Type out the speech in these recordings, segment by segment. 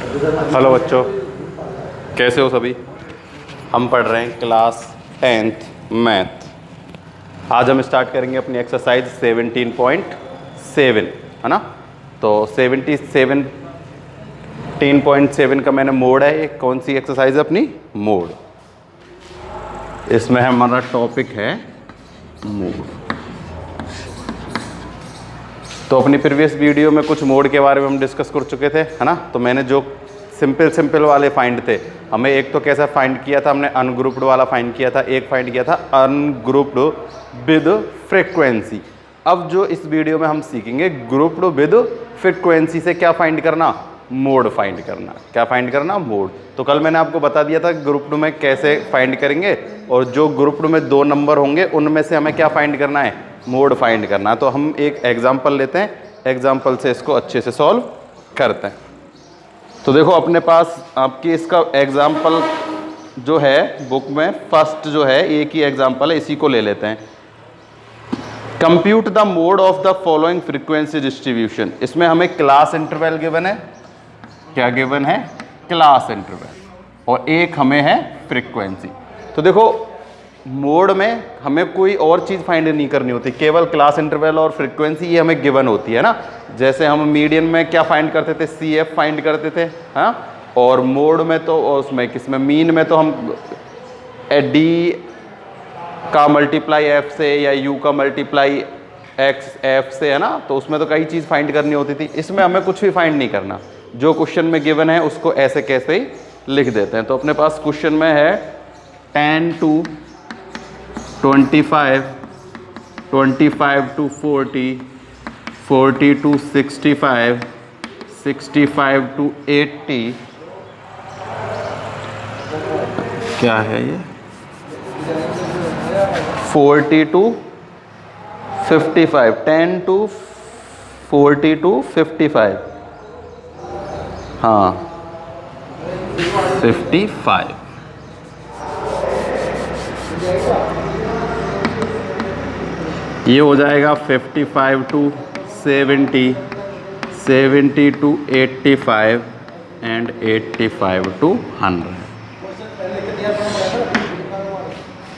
Hello बच्चों, कैसे हो सभी। हम पढ़ रहे हैं क्लास 10th मैथ। आज हम स्टार्ट करेंगे अपनी एक्सरसाइज 17.7, है ना। तो 17.7 का मैंने मोड है, ये कौन सी एक्सरसाइज है अपनी, मोड। इसमें हमारा टॉपिक है मोड। तो अपनी प्रीवियस वीडियो में कुछ मोड के बारे में हम डिस्कस कर चुके थे, है ना। तो मैंने जो सिंपल वाले फाइंड थे, हमें एक तो कैसा फाइंड किया था, हमने अनग्रुप्ड वाला फाइंड किया था, एक फाइंड किया था अनग्रुप्ड विद फ्रीक्वेंसी। अब जो इस वीडियो में हम सीखेंगे ग्रुप्ड विद फ्रीक्वेंसी से क्या फाइंड करना, मोड फाइंड करना। क्या फाइंड करना, मोड। तो कल मैंने आपको बता दिया था ग्रुप्ड में कैसे फाइंड करेंगे, और जो ग्रुप्ड में 2 नंबर होंगे उनमें से हमें क्या फाइंड करना है, मोड फाइंड करना है। तो हम एक एग्जाम्पल लेते हैं, एग्जाम्पल से इसको अच्छे से सॉल्व करते हैं। तो देखो अपने पास आपकी इसका एग्जाम्पल जो है बुक में फर्स्ट जो है, एक ही एग्जाम्पल है, इसी को ले लेते हैं। Compute the mode of the following frequency distribution. इसमें हमें क्लास इंटरवल गिवन है। क्या गिवन है, क्लास इंटरवल, और एक हमें है फ्रीक्वेंसी। तो देखो मोड में हमें कोई और चीज़ फाइंड नहीं करनी होती, केवल क्लास इंटरवल और फ्रीक्वेंसी ये हमें गिवन होती है ना। जैसे हम मीडियन में क्या फाइंड करते थे, CF फाइंड करते थे, हाँ। और मोड में तो उसमें किसमें, मीन में तो हम D का मल्टीप्लाई F से या U का मल्टीप्लाई F से, है ना। तो उसमें तो कई चीज़ फाइंड करनी होती थी। इसमें हमें कुछ भी फाइंड नहीं करना, जो क्वेश्चन में गिवन है उसको ऐसे कैसे ही लिख देते हैं। तो अपने पास क्वेश्चन में है 10 to 25, 25 to 40, 40 to 65, 65 to 80, क्या है ये, 40 to 55, 10 to 40 to 55, हाँ 55। ये हो जाएगा 55 to 70, 70 to 85 एंड 85 to 100।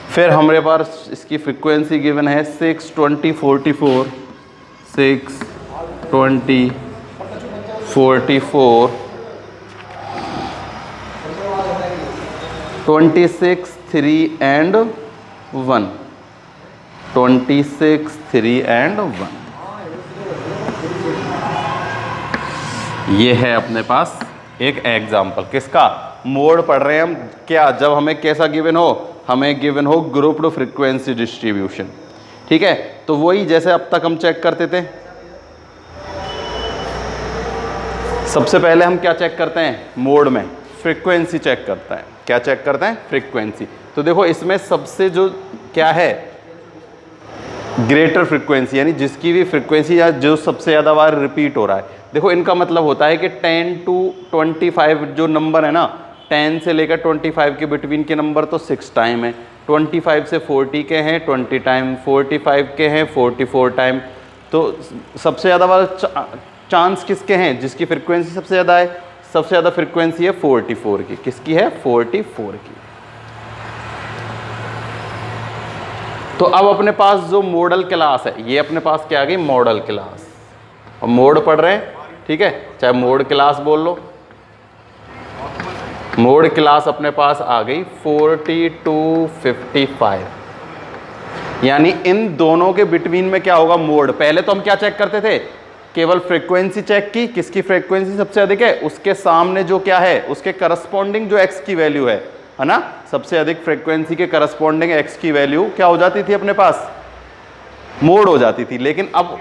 फिर हमारे पास इसकी फ्रीक्वेंसी गिवन है 6, 20, 44, 6, 20, 44, 26, 3 and 1, 26, 3 and 1। ये है अपने पास एक एग्जाम्पल, किसका, मोड पढ़ रहे हैं हम। क्या, जब हमें कैसा गिवन हो, हमें गिवन हो ग्रुप्ड फ्रीक्वेंसी डिस्ट्रीब्यूशन, ठीक है। तो वही जैसे अब तक हम चेक करते थे, सबसे पहले हम क्या चेक करते हैं, मोड में फ्रीक्वेंसी चेक करता है। क्या चेक करते हैं, फ्रीक्वेंसी। तो देखो इसमें सबसे जो क्या है, ग्रेटर फ्रीक्वेंसी, यानी जिसकी भी फ्रीक्वेंसी या जो सबसे ज़्यादा बार रिपीट हो रहा है। देखो इनका मतलब होता है कि 10 to 25 जो नंबर है ना, 10 से लेकर 25 के बिटवीन के नंबर तो 6 टाइम है, 25 से 40 के हैं 20 टाइम, 45 के हैं 44 टाइम। तो सबसे ज़्यादा बार चांस किसके हैं, जिसकी फ्रीक्वेंसी सबसे ज़्यादा है। सबसे ज़्यादा फ्रीक्वेंसी है 44 की, किसकी है, 44 की। तो अब अपने पास जो मॉडल क्लास है, ये अपने पास क्या आ गई, मॉडल क्लास। और मोड पढ़ रहे हैं, ठीक है, चाहे मोड क्लास बोल लो। मोड क्लास अपने पास आ गई 40 to 55, यानी इन दोनों के बिटवीन में क्या होगा, मोड। पहले तो हम क्या चेक करते थे, केवल फ्रीक्वेंसी चेक की, किसकी फ्रीक्वेंसी सबसे अधिक है, उसके सामने जो क्या है, उसके करस्पॉन्डिंग जो x की वैल्यू है ना, सबसे अधिक फ्रीक्वेंसी के करस्पॉन्डिंग x की वैल्यू क्या हो जाती थी अपने पास, मोड हो जाती थी। लेकिन अब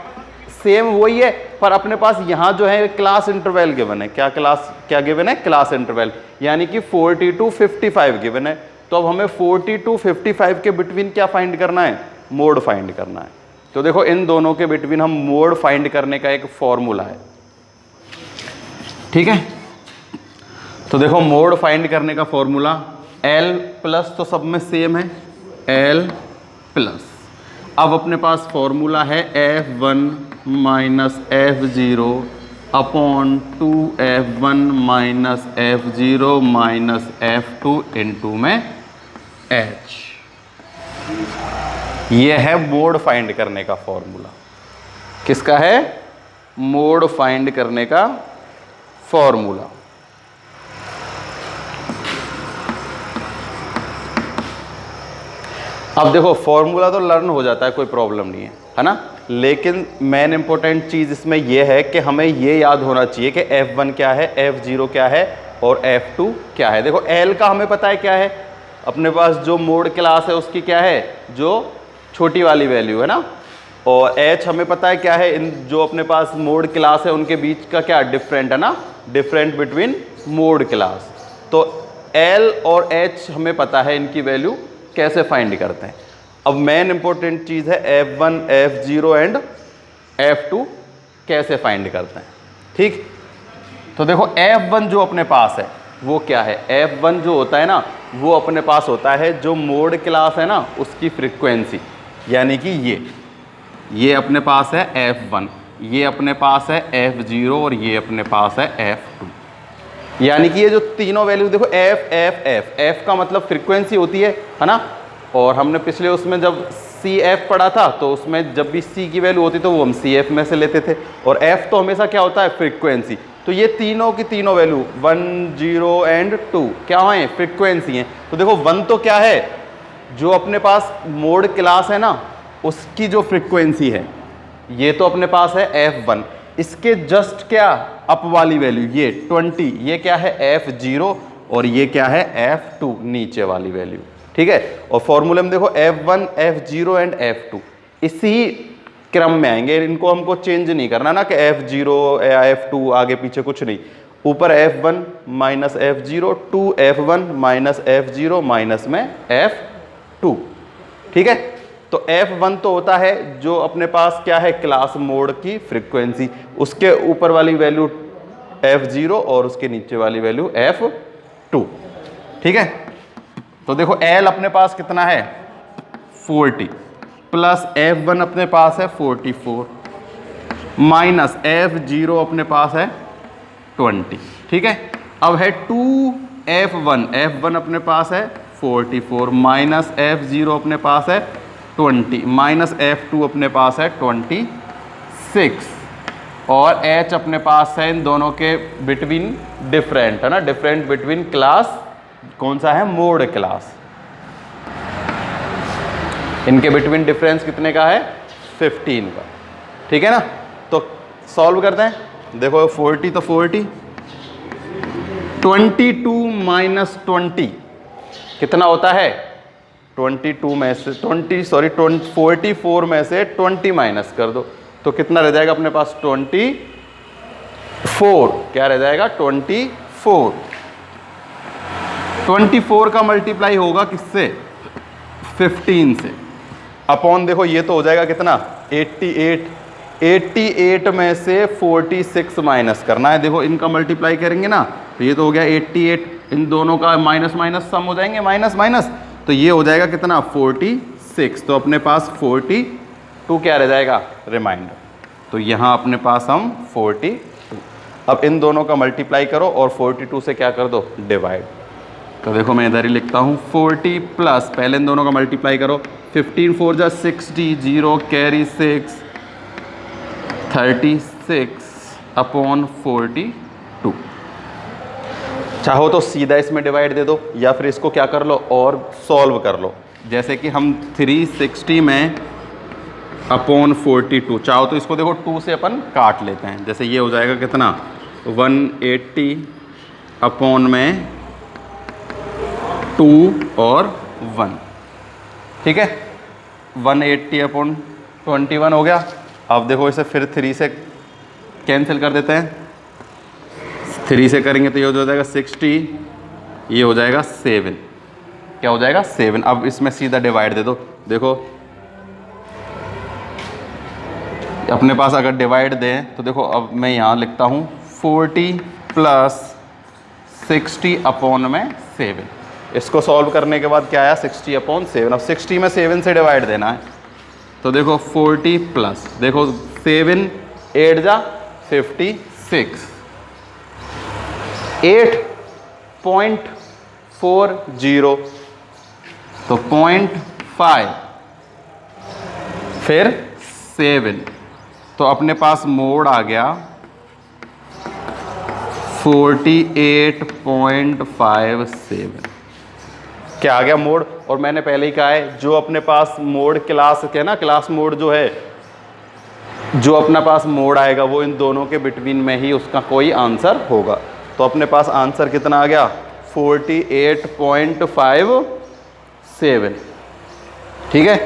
सेम वही है, पर अपने पास यहां जो है क्लास इंटरवल गिवन है। क्या गिवन है, क्लास इंटरवल, यानी कि 40 to 55 गिवन है। तो अब हमें 40 to 55 के बिटवीन क्या फाइंड करना है, मोड फाइंड करना है। तो देखो इन दोनों के बिटवीन हम मोड फाइंड करने का एक फॉर्मूला है, ठीक है। तो देखो मोड फाइंड करने का फॉर्मूला L प्लस, तो सब में सेम है, L प्लस। अब अपने पास फॉर्मूला है F1 minus F0 upon 2f1 minus f0 minus f2 into में h। ये है मोड फाइंड करने का फॉर्मूला। किसका है? मोड फाइंड करने का फॉर्मूला। अब देखो फॉर्मूला तो लर्न हो जाता है, कोई प्रॉब्लम नहीं है ना, लेकिन मेन इंपॉर्टेंट चीज इसमें यह है कि हमें यह याद होना चाहिए कि f1 क्या है, f0 क्या है और f2 क्या है। देखो L का हमें पता है क्या है, अपने पास जो मोड क्लास है उसकी क्या है, जो छोटी वाली वैल्यू है ना, और H हमें पता है क्या है, इन जो अपने पास मोड क्लास है उनके बीच का क्या डिफरेंट है ना, डिफरेंट बिटवीन मोड क्लास। तो L और H हमें पता है, इनकी वैल्यू कैसे फाइंड करते हैं। अब मेन इंपॉर्टेंट चीज है f1, f0 एंड f2 कैसे फाइंड करते हैं। ठीक, तो देखो f1 जो अपने पास है वो क्या है, f1 जो होता है ना वो अपने पास होता है जो मोड क्लास है ना उसकी फ्रीक्वेंसी, यानी कि ये अपने पास है f1, ये अपने पास है f0 और ये अपने पास है f2। यानी कि ये जो तीनों वैल्यू देखो f का मतलब फ्रीक्वेंसी होती है ना, और हमने पिछले उसमें जब CF पढ़ा था तो उसमें जब भी C की वैल्यू होती तो वो हम CF में से लेते थे, और F तो हमेशा क्या होता है, फ्रीक्वेंसी। तो ये तीनों की तीनों वैल्यू 1, 0 एंड 2 क्या है, फ्रीक्वेंसी हैं। तो देखो 1 तो क्या है, जो अपने पास मोड क्लास है ना उसकी जो फ्रीक्वेंसी है, ये तो अपने पास है f1। इसके जस्ट क्या अप वाली वैल्यू ये 20, ये क्या है f0 और ये क्या है f2 नीचे वाली वैल्यू। ठीक है, और फॉर्मूले में देखो f1, f0 एंड f2 इसी क्रम में आएंगे, इनको हमको चेंज नहीं करना ना कि f0 या f2 आगे पीछे कुछ नहीं, ऊपर f1 minus f0, 2f1 minus f0 minus में f2। ठीक है, तो f1 तो होता है जो अपने पास क्या है, क्लास मोड की फ्रीक्वेंसी, उसके ऊपर वाली वैल्यू f0 और उसके नीचे वाली वैल्यू f2। ठीक है, तो देखो L अपने पास कितना है 40 प्लस f1 अपने पास है 44 माइनस f0 अपने पास है 20। ठीक है, अब है 2f1 अपने पास है 44 माइनस f0 अपने पास है 20 माइनस f2 अपने पास है 26, और h अपने पास है इन दोनों के बिटवीन डिफरेंट है ना, डिफरेंट बिटवीन क्लास कौन सा है, मोड क्लास। इनके बिटवीन डिफरेंस कितने का है, 15 का। ठीक है ना, तो सॉल्व करते हैं। देखो 40 तो 40, 22 माइनस 20 कितना होता है, 22 में से 44 में से 20 माइनस कर दो तो कितना रह जाएगा अपने पास 24। क्या रह जाएगा 24। 24 का मल्टीप्लाई होगा किससे, 15 से, अपॉन देखो ये तो हो जाएगा कितना 88 में से 46 माइनस करना है। देखो इनका मल्टीप्लाई करेंगे ना तो ये तो हो गया 88, इन दोनों का माइनस माइनस सम हो जाएंगे, माइनस माइनस, तो ये हो जाएगा कितना 46। तो अपने पास 42 क्या रह जाएगा, रिमाइंडर। तो यहाँ अपने पास हम 42, अब इन दोनों का मल्टीप्लाई करो और 42 से क्या कर दो, डिवाइड। तो देखो मैं इधर ही लिखता हूँ 40 प्लस, पहले इन दोनों का मल्टीप्लाई करो, 15 4 जा 60, 0 कैरी 6, 36 अपॉन 42। चाहो तो सीधा इसमें डिवाइड दे दो या फिर इसको क्या कर लो और सॉल्व कर लो, जैसे कि हम 360 में अपॉन 42, चाहो तो इसको देखो 2 से अपन काट लेते हैं, जैसे ये हो जाएगा कितना 180 अपॉन में 2 और 1। ठीक है, 180 अपॉन 21 हो गया। अब देखो इसे फिर 3 से कैंसिल कर देते हैं, 3 से करेंगे तो ये हो जाएगा 60, ये हो जाएगा 7, क्या हो जाएगा 7। अब इसमें सीधा डिवाइड दे दो, देखो अपने पास अगर डिवाइड दें तो देखो अब मैं यहाँ लिखता हूँ 40 प्लस 60 अपॉन में 7। इसको सॉल्व करने के बाद क्या आया 60 अपॉन 7। अब 60 में 7 से डिवाइड देना है, तो देखो 40 प्लस देखो 7 8 जा 56, 8.40 तो 0.5 फिर 7 तो अपने पास मोड आ गया 48.57 क्या आ गया मोड। और मैंने पहले ही कहा है जो अपने पास मोड क्लास के ना क्लास मोड जो है जो अपना पास मोड आएगा वो इन दोनों के बिटवीन में ही उसका कोई आंसर होगा। तो अपने पास आंसर कितना आ गया 48.57। ठीक है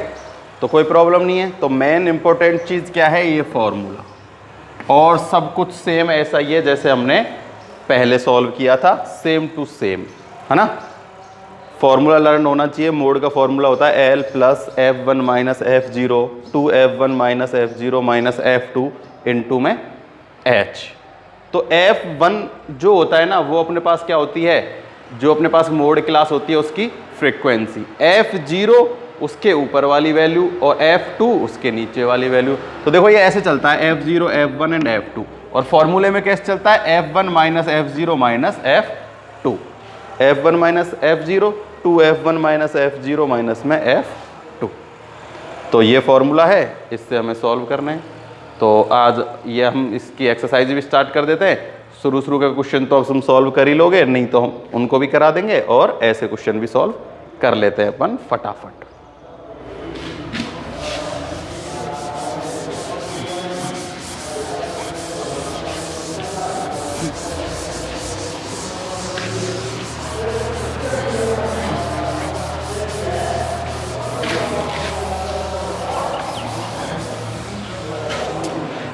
तो कोई प्रॉब्लम नहीं है। तो मेन इंपॉर्टेंट चीज़ क्या है ये फॉर्मूला और सब कुछ सेम ऐसा ही है जैसे हमने पहले सॉल्व किया था सेम टू सेम है ना। फॉर्मूला लर्न होना चाहिए। मोड का फॉर्मूला होता है L plus F1 minus F0 2F1 minus F0 minus F2 into में H। तो F1 जो होता है ना वो अपने पास क्या होती है जो अपने पास मोड क्लास होती है उसकी फ्रीक्वेंसी, F0 उसके ऊपर वाली वैल्यू और F2 उसके नीचे वाली वैल्यू। तो देखो ये ऐसे चलता है F0 F1 एंड F2 और फॉर्मूले में कैसे चलता है F1 minus F0 minus F2 F1 minus F0 2F1 minus F0 minus में F2। तो ये फॉर्मूला है इससे हमें सॉल्व करना है। तो आज ये हम इसकी एक्सरसाइज भी स्टार्ट कर देते हैं। शुरू का क्वेश्चन तो हम सॉल्व कर ही लोगे नहीं तो हम उनको भी करा देंगे और ऐसे क्वेश्चन भी सॉल्व कर लेते हैं अपन फटाफट।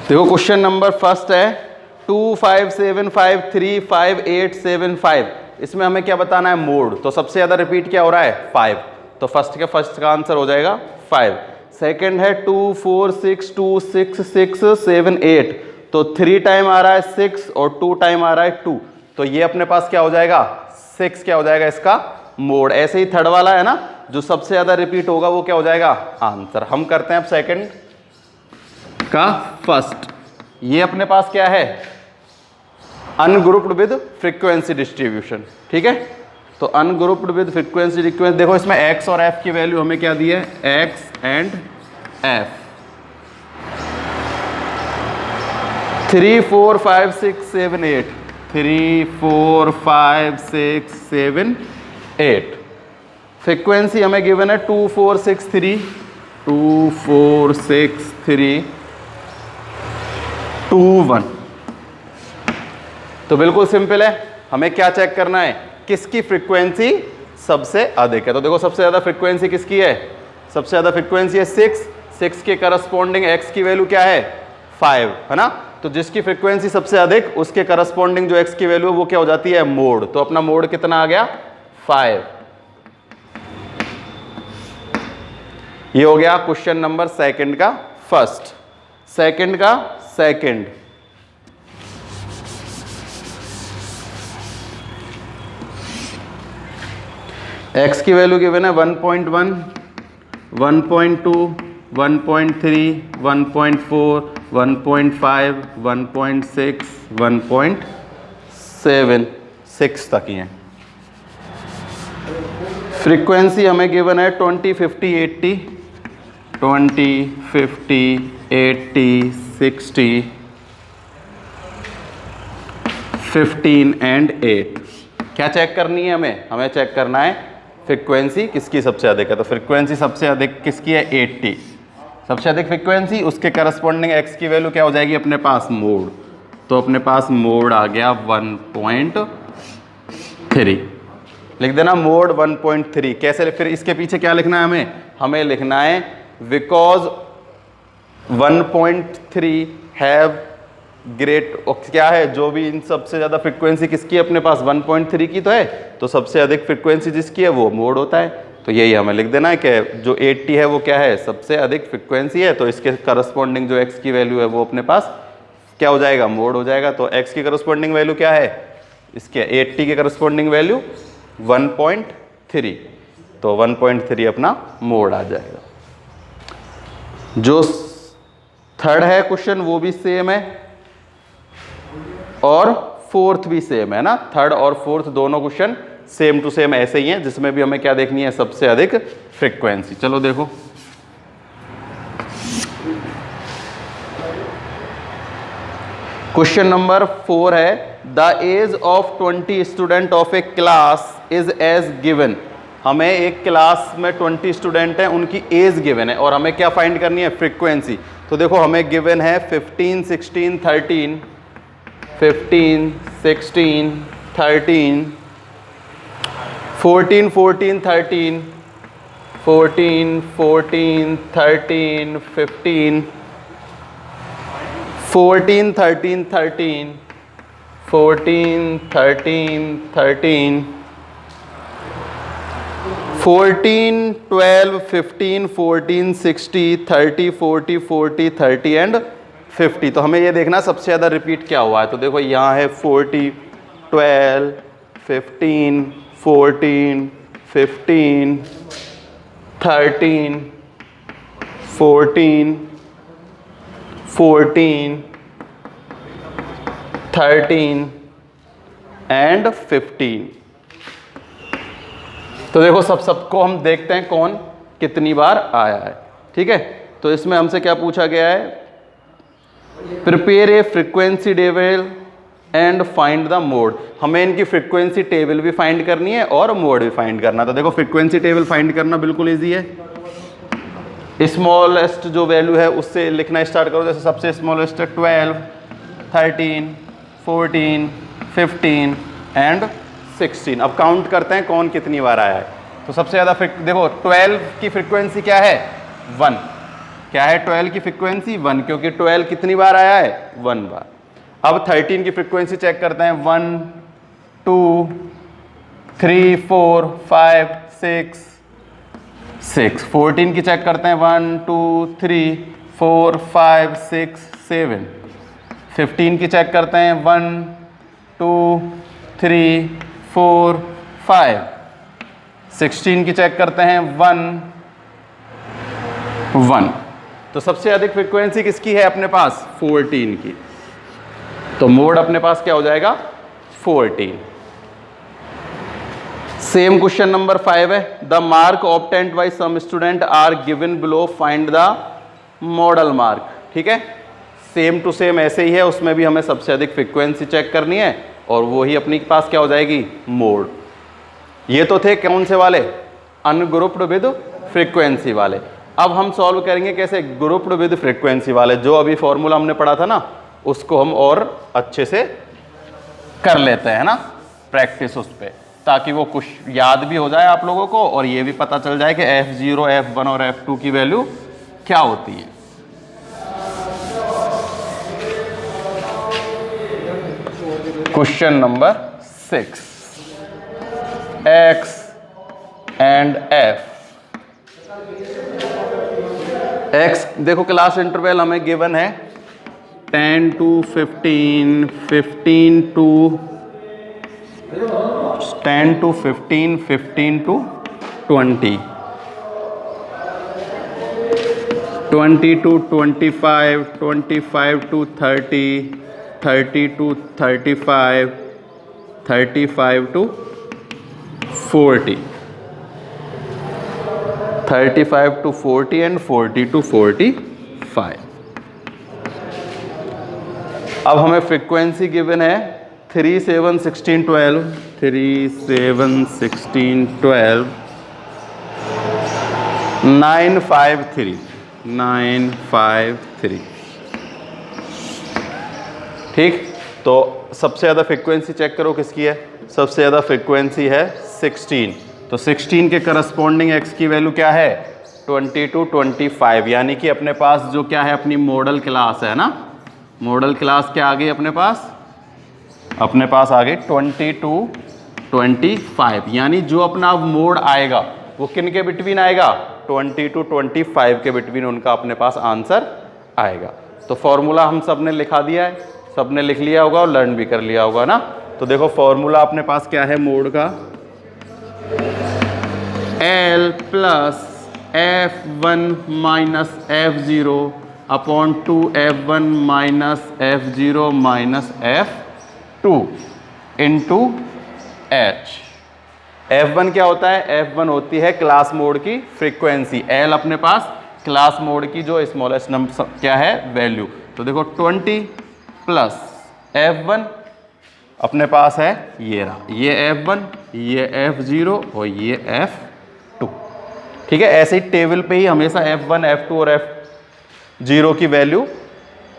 देखो क्वेश्चन नंबर फर्स्ट है 2575358875। इसमें हमें क्या बताना है मोड। तो सबसे ज़्यादा रिपीट क्या हो रहा है 5 तो फर्स्ट का आंसर हो जाएगा 5। सेकंड है 24626678 तो 3 टाइम आ रहा है 6 और 2 टाइम आ रहा है 2 तो ये अपने पास क्या हो जाएगा 6 क्या हो जाएगा इसका मोड। ऐसे ही थर्ड वाला है ना जो सबसे ज़्यादा रिपीट होगा वो क्या हो जाएगा आंसर। हम करते हैं अब सेकेंड का फर्स्ट। ये अपने पास क्या है अनग्रुप्ड विद फ्रीक्वेंसी डिस्ट्रीब्यूशन। ठीक है तो अनग्रुप्ड विद फ्रीक्वेंसी डिस्ट्रीब्यूशन। देखो इसमें x और f की वैल्यू हमें क्या दी है x एंड f 3 4 5 6 7 8 3 4 5 6 7 8। फ्रीक्वेंसी हमें गिवन है 2463 2463 21। तो बिल्कुल सिंपल है हमें क्या चेक करना है किसकी फ्रीक्वेंसी सबसे अधिक है। तो देखो सबसे ज्यादा फ्रीक्वेंसी किसकी है सबसे ज्यादा फ्रीक्वेंसी है 6 के करस्पॉन्डिंग x की वैल्यू क्या है 5 है ना। तो जिसकी फ्रीक्वेंसी सबसे अधिक उसके करस्पॉन्डिंग जो x की वैल्यू है वो क्या हो जाती है मोड। तो अपना मोड कितना आ गया 5। ये हो गया क्वेश्चन नंबर सेकंड का फर्स्ट। सेकंड का सेकंड x की वैल्यू गिवन है 1.1 1.2 1.3 1.4 1.5 1.6 1.7 6 तक ही है। फ्रीक्वेंसी हमें गिवन है 20 50 80 20 50 80 60 15 एंड 8। क्या चेक करनी है हमें चेक करना है फ्रीक्वेंसी किसकी सबसे अधिक है। तो फ्रीक्वेंसी सबसे अधिक किसकी है 80 सबसे अधिक फ्रीक्वेंसी उसके करस्पॉन्डिंग x की वैल्यू क्या हो जाएगी अपने पास मोड। तो अपने पास मोड आ गया 1.3 लिख देना मोड 1.3। कैसे फिर इसके पीछे क्या लिखना है हमें लिखना है बिकॉज 1.3 हैव ग्रेट क्या है जो भी इन सबसे ज़्यादा फ्रीक्वेंसी किसकी है अपने पास 1.3 की तो है तो सबसे अधिक फ्रीक्वेंसी जिसकी है वो मोड होता है। तो यही हमें लिख देना है कि जो 80 है वो क्या है सबसे अधिक फ्रीक्वेंसी है तो इसके करस्पॉन्डिंग जो x की वैल्यू है वो अपने पास क्या हो जाएगा मोड हो जाएगा। तो x की करस्पॉन्डिंग वैल्यू क्या है इसके 80 के करस्पॉन्डिंग वैल्यू 1.3 तो 1.3 अपना मोड आ जाएगा। जो थर्ड है क्वेश्चन वो भी सेम है और फोर्थ भी सेम है ना, थर्ड और फोर्थ दोनों क्वेश्चन सेम टू सेम ऐसे ही हैं, जिसमें भी हमें क्या देखनी है, सबसे अधिक फ्रीक्वेंसी। चलो देखो, क्वेश्चन नंबर 4 है, the age of 20 student of a class is as given. हमें एक क्लास में 20 स्टूडेंट हैं, उनकी एज गिवन है और हमें क्या फाइंड करनी है, फ्रीक्वेंसी। तो देखो हमें गिवन है 15, 16, 13, 15, 16, 13, 14, 14, 13, 14, 14, 13, 15, 14, 13, 13, 14, 13, 13, 14, 12, 15, 14, 60, 30, 40, 40, 30 एंड 50। तो हमें ये देखना सबसे ज़्यादा रिपीट क्या हुआ है। तो देखो यहाँ है 40, 12, 15, 14, 15, 13, 14, 14, 13 एंड 15। तो देखो सबको हम देखते हैं कौन कितनी बार आया है, ठीक है। तो इसमें हमसे क्या पूछा गया है, prepare a frequency table and find the mode. हमें इनकी फ्रीक्वेंसी टेबल भी फाइंड करनी है और मोड भी फाइंड करना। तो देखो फ्रीक्वेंसी टेबल फाइंड करना बिल्कुल इजी है। स्मॉलेस्ट जो वैल्यू है उससे लिखना स्टार्ट करो। जैसे सबसे स्मॉलेस्ट है 12, 13, 14, 15 एंड 16। अब काउंट करते हैं कौन कितनी बार आया है। तो सबसे ज़्यादा देखो 12 की फ्रीक्वेंसी क्या है, 1। क्या है 12 की फ्रीक्वेंसी, 1, क्योंकि 12 कितनी बार आया है, 1 बार। अब 13 की फ्रीक्वेंसी चेक करते हैं, 1, 2, 3, 4, 5, 6, 6। 14 की चेक करते हैं, 1, 2, 3, 4, 5, 6, 7। 15 की चेक करते हैं, 1, 2, 3, 4, 5। 16 की चेक करते हैं, 1, 1। तो सबसे अधिक फ्रीक्वेंसी किसकी है अपने पास, 14 की। तो मोड अपने पास क्या हो जाएगा, 14। सेम क्वेश्चन नंबर 5 है, the mark obtained by some student are given below, find the modal mark. ठीक है, सेम टू सेम ऐसे ही है, उसमें भी हमें सबसे अधिक फ्रीक्वेंसी चेक करनी है और वो ही अपने पास क्या हो जाएगी, मोड। ये तो थे कौन से वाले, अनग्रुप्ड विद फ्रीक्वेंसी वाले। अब हम सॉल्व करेंगे कैसे, ग्रुप्ड विद फ्रीक्वेंसी वाले। जो अभी फॉर्मूला हमने पढ़ा था ना, उसको हम और अच्छे से कर लेते हैं ना, प्रैक्टिस उस पर, ताकि वो कुछ याद भी हो जाए आप लोगों को और ये भी पता चल जाए कि F0, F1 और F2 की वैल्यू क्या होती है। Question number 6, X and F। X देखो क्लास इंटरवल हमें गिवन है 10 to 15, 15 to 10 to 15, 15 to 20, 20 to 25, 25 to 30, 30 to 35, 35 to 40, 35 to 40 and 40 to 45। अब हमें फ्रीक्वेंसी गिवन है 3, 7, 16, 12, 3, 7, 16, 12, 9, 5, 3, 9, 5, 3। ठीक, तो सबसे ज़्यादा फ्रीक्वेंसी चेक करो किसकी है, सबसे ज़्यादा फ्रीक्वेंसी है 16। तो 16 के करस्पॉन्डिंग x की वैल्यू क्या है, 20 to 25। यानी कि अपने पास जो क्या है, अपनी मॉडल क्लास है ना, मॉडल क्लास क्या आ गई अपने पास, अपने पास आ गई 20 to 25। यानी जो अपना मोड आएगा वो किन के बिटवीन आएगा, 20 to 25 के बिटवीन उनका अपने पास आंसर आएगा। तो फॉर्मूला हम सब ने लिखा दिया है, सब ने लिख लिया होगा और लर्न भी कर लिया होगा ना। तो देखो फॉर्मूला अपने पास क्या है मोड का, L plus F1 minus F0 upon 2 F1 minus F0 minus 2 into H. F1 क्या होता है? F1 होती है क्लास मोड की फ्रीक्वेंसी, L अपने पास क्लास मोड की जो स्मॉलेस्ट नंबर क्या है वैल्यू। तो देखो 20 प्लस F1 अपने पास है ये रहा, ये F1, ये F0 और ये F2। ठीक है, ऐसे ही टेबल पे ही हमेशा F1, F2 और F0 की वैल्यू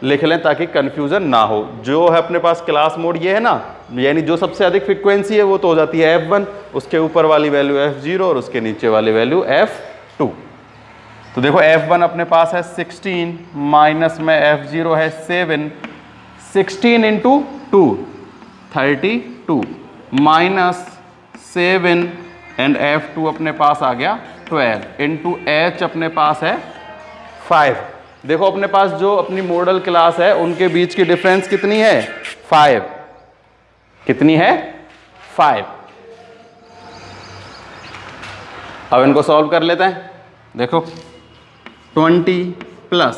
लिख लें ताकि कंफ्यूजन ना हो। जो है अपने पास क्लास मोड ये है ना, यानी जो सबसे अधिक फ्रीक्वेंसी है वो तो हो जाती है F1, उसके ऊपर वाली वैल्यू F0 और उसके नीचे वाली वैल्यू F2। तो देखो F1 अपने पास है 16 माइनस में F0 है 7, 16 इंटू 2 32 माइनस 7 एंड F2 अपने पास आ गया 12 इंटू H अपने पास है 5। देखो अपने पास जो अपनी मॉडल क्लास है उनके बीच की डिफरेंस कितनी है? 5। कितनी है? 5। अब इनको सॉल्व कर लेते हैं। देखो 20 प्लस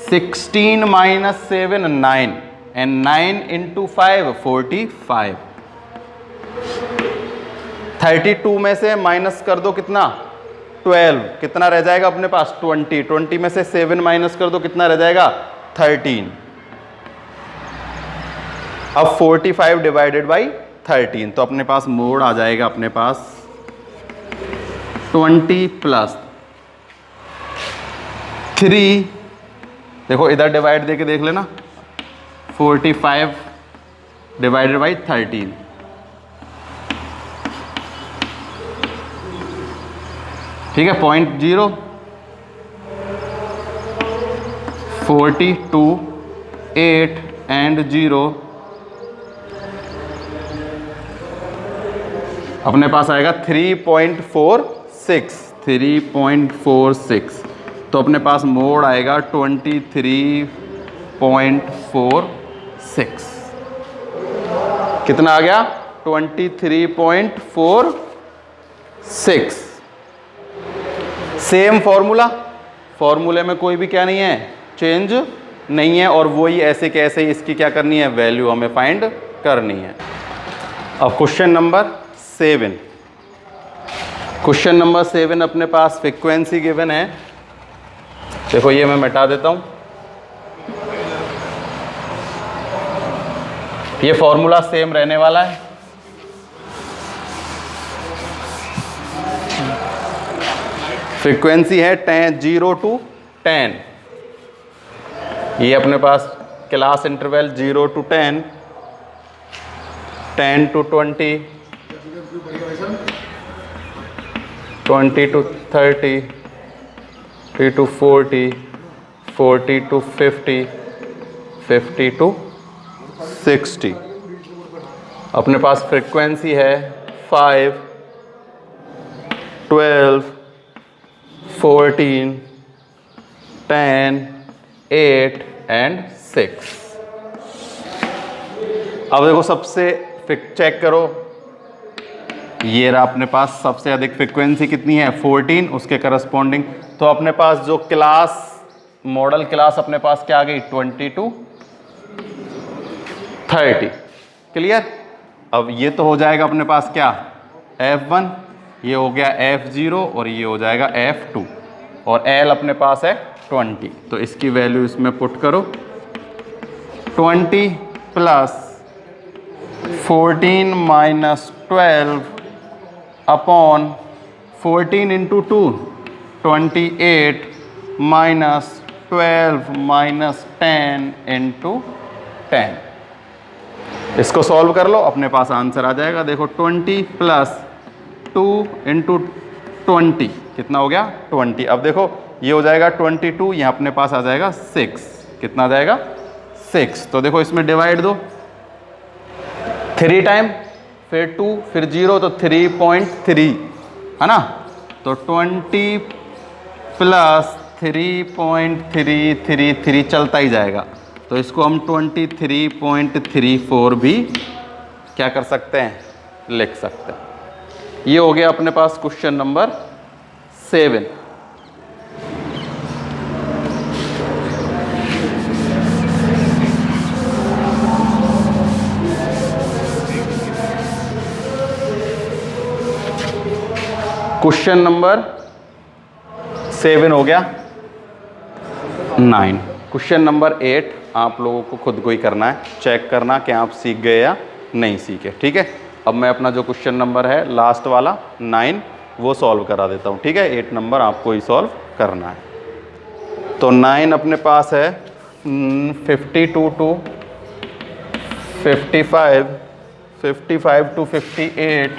16 माइनस 7 9 एंड 9 इंटू 5 45। 32 में से माइनस कर दो कितना? 12। कितना रह जाएगा अपने पास? 20। 20 में से 7 माइनस कर दो कितना रह जाएगा? 13। अब 45 डिवाइडेड बाई 13 तो अपने पास मोड आ जाएगा अपने पास 20 प्लस 3। देखो इधर डिवाइड देके देख लेना, 45 डिवाइडेड बाई 13। ठीक है, 0.0 42 8 एंड 0 अपने पास आएगा 3.46। 3.46 तो अपने पास मोड आएगा 23.46। कितना आ गया? 23.46। सेम फॉर्मूले में कोई भी क्या नहीं है? चेंज नहीं है, और वही ऐसे के ऐसे ही इसकी क्या करनी है? वैल्यू हमें फाइंड करनी है। अब क्वेश्चन नंबर 7। क्वेश्चन नंबर 7 अपने पास फ्रीक्वेंसी गिवन है। देखो ये मैं मिटा देता हूं, ये फॉर्मूला सेम रहने वाला है। फ्रीक्वेंसी है 0 to 10। ये अपने पास class interval 0 to 10, 10 to 20, 20 to 30, 30 to 40, 40 to 50, 50 to 60। अपने पास फ्रीक्वेंसी है 5, 12, 14, 10, 8 एंड 6। अब देखो सबसे चेक करो, ये रहा अपने पास सबसे अधिक फ्रीक्वेंसी कितनी है? 14, उसके करस्पॉन्डिंग तो अपने पास जो क्लास मॉडल क्लास अपने पास क्या आ गई? 20 to 30। क्लियर? अब ये तो हो जाएगा अपने पास क्या? F1, ये हो गया F0 और ये हो जाएगा F2, और L अपने पास है 20। तो इसकी वैल्यू इसमें पुट करो, 20 plus 14 minus 12 upon 14 into 2 28 minus 12 minus 10 into 10। इसको सॉल्व कर लो, अपने पास आंसर आ जाएगा। देखो 20 प्लस 2 इंटू 20 कितना हो गया? 20। अब देखो ये हो जाएगा 22, यहाँ अपने पास आ जाएगा 6। कितना आ जाएगा? 6। तो देखो इसमें डिवाइड दो, 3 टाइम फिर 2 फिर 0 तो 3.3 है ना। तो 20 प्लस 3.333 चलता ही जाएगा। तो इसको हम 23.34 भी क्या कर सकते हैं? लिख सकते हैं। ये हो गया अपने पास क्वेश्चन नंबर 7। क्वेश्चन नंबर 7 हो गया, 9। क्वेश्चन नंबर 8 आप लोगों को खुद को ही करना है, चेक करना कि आप सीख गए या नहीं सीखे। ठीक है, अब मैं अपना जो क्वेश्चन नंबर है लास्ट वाला 9 वो सॉल्व करा देता हूँ। ठीक है, 8 नंबर आपको ही सॉल्व करना है। तो 9 अपने पास है 52 to 55, 55 to 58,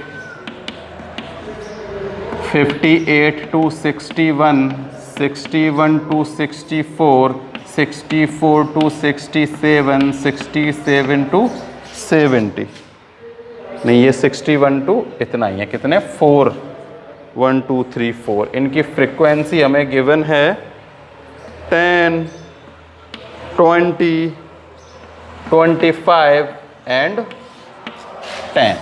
58 to 61, 61 to 64, 64 to 67, 67 to 70। नहीं, ये 61 टू इतना ही है, कितने 4, 1 2 3 4। इनकी फ्रीक्वेंसी हमें गिवन है 10, 20, 25 एंड 10।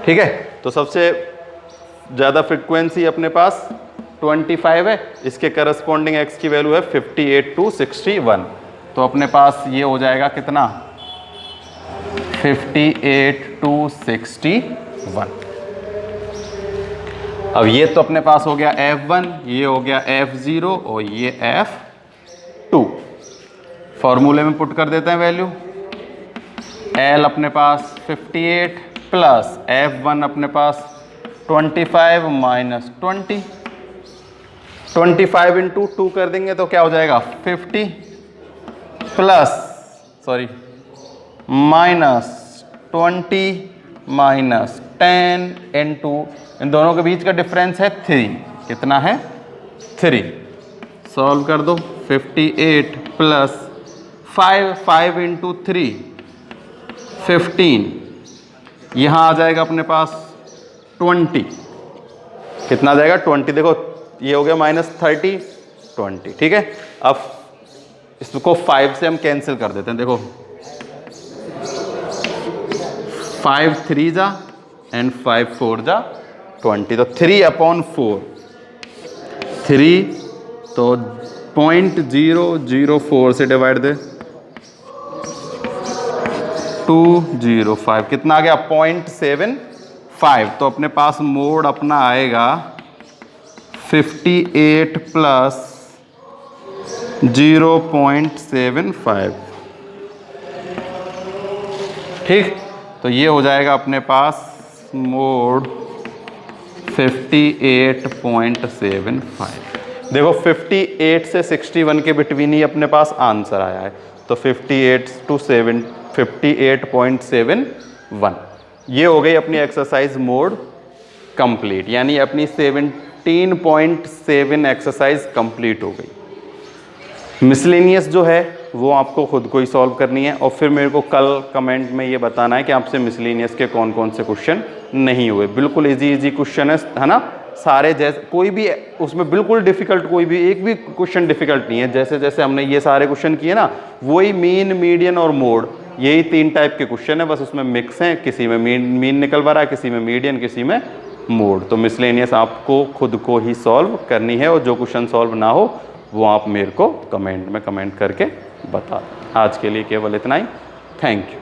ठीक है, तो सबसे ज़्यादा फ्रीक्वेंसी अपने पास 25 है, इसके करस्पॉन्डिंग x की वैल्यू है 58 to 61। तो अपने पास ये हो जाएगा कितना 58 to 61। अब ये तो अपने पास हो गया F1, ये हो गया F0 और ये F2। फॉर्मूले में पुट कर देते हैं वैल्यू। L अपने पास 58 प्लस F1 अपने पास 25 माइनस 20, 25 इंटू 2 कर देंगे तो क्या हो जाएगा 50 प्लस माइनस 20 माइनस 10 इंटू, इन दोनों के बीच का डिफरेंस है 3। कितना है 3। सॉल्व कर दो। 58 प्लस 5 इंटू 3 15, यहाँ आ जाएगा अपने पास 20। कितना आ जाएगा 20। देखो ये हो गया -30, 20। ठीक है, अब इसको 5 से हम कैंसिल कर देते हैं। देखो 5 3 जा एंड 5 4 जा 20, तो 3/4, 3 तो 0.004 से डिवाइड दे 205, कितना आ गया 0.75। तो अपने पास मोड अपना आएगा 58 प्लस 0.75। ठीक, तो ये हो जाएगा अपने पास मोड 58.75। देखो 58 से 61 के बिटवीन ही अपने पास आंसर आया है, तो 58 to 58.71। ये हो गई अपनी एक्सरसाइज मोड कंप्लीट, यानी अपनी 17.7 एक्सरसाइज कंप्लीट हो गई। मिसलेनियस जो है वो आपको खुद को ही सॉल्व करनी है, और फिर मेरे को कल कमेंट में ये बताना है कि आपसे मिसलेनियस के कौन कौन से क्वेश्चन नहीं हुए। बिल्कुल इजी क्वेश्चन है ना सारे, जैसे कोई भी उसमें बिल्कुल डिफिकल्ट, कोई भी एक भी क्वेश्चन डिफिकल्ट नहीं है। जैसे जैसे हमने ये सारे क्वेश्चन किए ना, वही मीन, मीडियन और मोड, यही 3 टाइप के क्वेश्चन है, बस उसमें मिक्स हैं। किसी में मीन निकल रहा है, किसी में मीडियन, किसी में मोड। तो मिसलेनियस आपको खुद को ही सॉल्व करनी है, और जो क्वेश्चन सॉल्व ना हो वो आप मेरे को कमेंट में कमेंट करके बता। आज के लिए केवल इतना ही। Thank you.